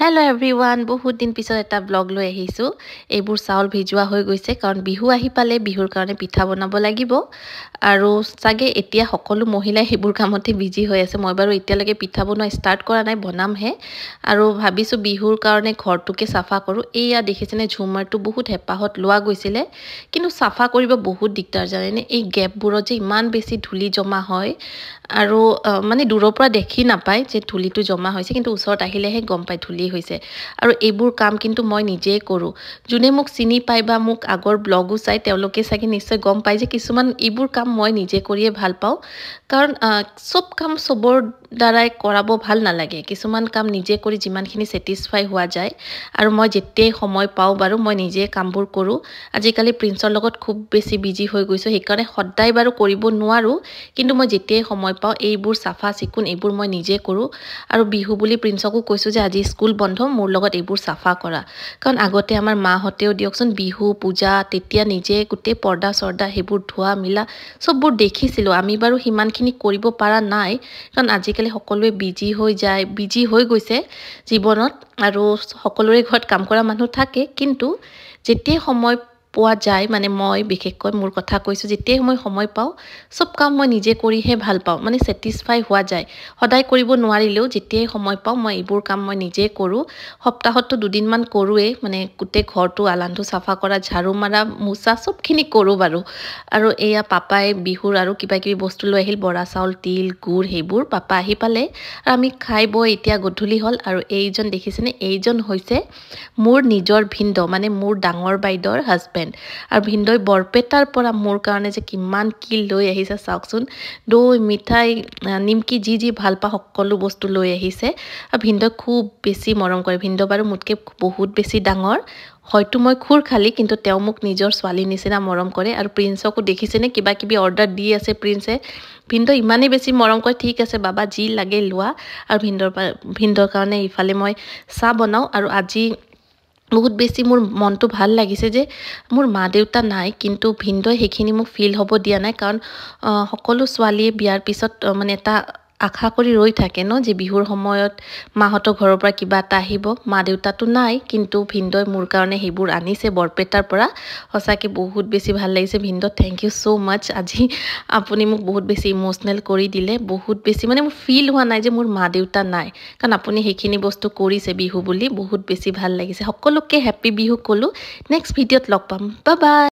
Hello everyone, বহুত দিন পিছত এটা ব্লগ লৈ আহিছো। এইবোৰ চাউল ভিজোৱা হৈ গৈছে কাৰণ বিহু আহি পালে বিহুৰ কাৰণে পিঠা বনাব লাগিব আৰু সাগে এতিয়া সকলো মহিলাই হেবোৰ কামতে বিজি হৈ আছে। মই বাৰু এতিয়ালৈকে পিঠা বনোৱা ষ্টাৰ্ট কৰা নাই, বনামহে আৰু ভাবিছো বিহুৰ কাৰণে ঘৰটোকে সাফা কৰো। এইয়া দেখিছেনে ঝুমাৰটো বহুত হেপাহত লোৱা গৈছিলে, কিন্তু সাফা কৰিব বহুত দিগদাৰ জানেনে। এই গেপবোৰত যে ইমান বেছি ধূলি জমা হয় আৰু মানে দূৰৰ পৰা দেখি নাপায় যে ধূলিটো জমা হৈছে, কিন্তু ওচৰত আহিলেহে গম পায় ধূলি হৈছে। আৰু এইবোৰ কাম কিন্তু মই নিজেই কৰো। যোনে মোক চিনি পায় বা মোক আগৰ ব্লগো চাই তেওঁলোকে চাগে নিশ্চয় গম পায় যে কিছুমান এইবোৰ কাম মই নিজে কৰিয়ে ভাল পাওঁ, কাৰণ সব কাম সবৰ দ্বাৰাই কৰাব ভাল নালাগে। কিছুমান কাম নিজে কৰি যিমানখিনি স্যাটিসফাই হোৱা যায় আৰু মই যেতিয়াই সময় পাওঁ বাৰু মই নিজে কামবোৰ কৰো। আজিকালি প্ৰিন্সৰ লগত খুব বেছি বিজি হৈ গৈছো, সেইকাৰণে সদায় বাৰু কৰিব নোৱাৰো, কিন্তু মই যেতিয়াই সময় পাওঁ এইবোৰ সাফা চিকুন এইবোৰ মই নিজে কৰো। আৰু বিহু বুলি প্ৰিন্সকো কৈছো যে আজি স্কুল বন্ধ, মোৰ লগত এইবোৰ সাফা কৰা, কাৰণ আগতে আমাৰ মাহঁতেও দিয়কচোন বিহু পূজা তেতিয়া নিজে গোটেই পৰ্দা সৰ্দা হেবোৰ ধোৱা মিলা সববোৰ দেখিছিলো। আমি বাৰু সিমানখিনি কৰিব পৰা নাই, কাৰণ আজিকালি সকলোৱে বিজি হৈ যায়, বিজি হৈ গৈছে জীৱনত আৰু সকলোৰে ঘৰত কাম কৰা মানুহ থাকে। কিন্তু যেতিয়াই সময় পোৱা যায়, মানে মই বিশেষকৈ মোৰ কথা কৈছো, যেতিয়াই মই সময় পাওঁ সব কাম মই নিজে কৰিহে ভাল পাওঁ, মানে স্যাটিসফাই হোৱা যায়। সদায় কৰিব নোৱাৰিলেও যেতিয়াই সময় পাওঁ মই এইবোৰ কাম মই নিজে কৰো। সপ্তাহতটো দুদিনমান কৰোৱে, মানে গোটেই ঘৰটো আলান্ধু সাফা কৰা, ঝাৰু মাৰা, মুছা সবখিনি কৰো বাৰু। আৰু এয়া পাপাই বিহুৰ আৰু কিবা কিবি বস্তু লৈ আহিল, বৰা চাউল, তিল, গুড় হেবোৰ পাপা আহি পালে আৰু আমি খাই বই এতিয়া গধূলি হ'ল। আৰু এইজন দেখিছেনে, এইজন হৈছে মোৰ নিজৰ ভিন্দ, মানে মোৰ ডাঙৰ বাইদেউৰ হাজবেণ্ড। আৰু ভিন্দই বৰপেটাৰ পৰা মোৰ কাৰণে যে কিমান কি লৈ আহিছে চাওকচোন, দৈ, মিঠাই, নিমকি যি যি ভাল পা সকলো বস্তু লৈ আহিছে। আৰু ভিন্দই খুব বেছি মৰম কৰে। ভিন্দ বাৰু মোতকে বহুত বেছি ডাঙৰ, হয়তো মই খুৰ খালি, কিন্তু তেওঁ মোক নিজৰ ছোৱালী নিচিনা মৰম কৰে। আৰু প্ৰিন্সকো দেখিছেনে কিবা কিবি অৰ্ডাৰ দি আছে প্ৰিন্সে। ভিন্দ ইমানেই বেছি মৰম কৰে, ঠিক আছে বাবা যি লাগে লোৱা। আৰু ভিন্দৰ কাৰণে ইফালে মই চাহ বনাও। আৰু আজি বহুত বেছি মোৰ মনটো ভাল লাগিছে যে মোৰ মা দেউতা নাই, কিন্তু ভিন্দই সেইখিনি মোক ফিল হ'ব দিয়া নাই, কাৰণ সকলো ছোৱালীয়ে বিয়াৰ পিছত মানে এটা আশা কৰি ৰৈ থাকে ন, যে বিহুৰ সময়ত মাহঁতৰ ঘৰৰ পৰা কিবা এটা আহিব। মা দেউতাটো নাই, কিন্তু ভিন্দই মোৰ কাৰণে সেইবোৰ আনিছে বৰপেটাৰ পৰা। সঁচাকে বহুত বেছি ভাল লাগিছে। ভিন্দ থেংক ইউ সো মাচ, আজি আপুনি মোক বহুত বেছি ইমোশনেল কৰি দিলে। বহুত বেছি মানে মোৰ ফিল হোৱা নাই যে মোৰ মা দেউতা নাই, কাৰণ আপুনি সেইখিনি বস্তু কৰিছে বিহু বুলি। বহুত বেছি ভাল লাগিছে। সকলোকে হেপী বিহু ক'লো। নেক্সট ভিডিঅ'ত লগ পাম, বাই বাই।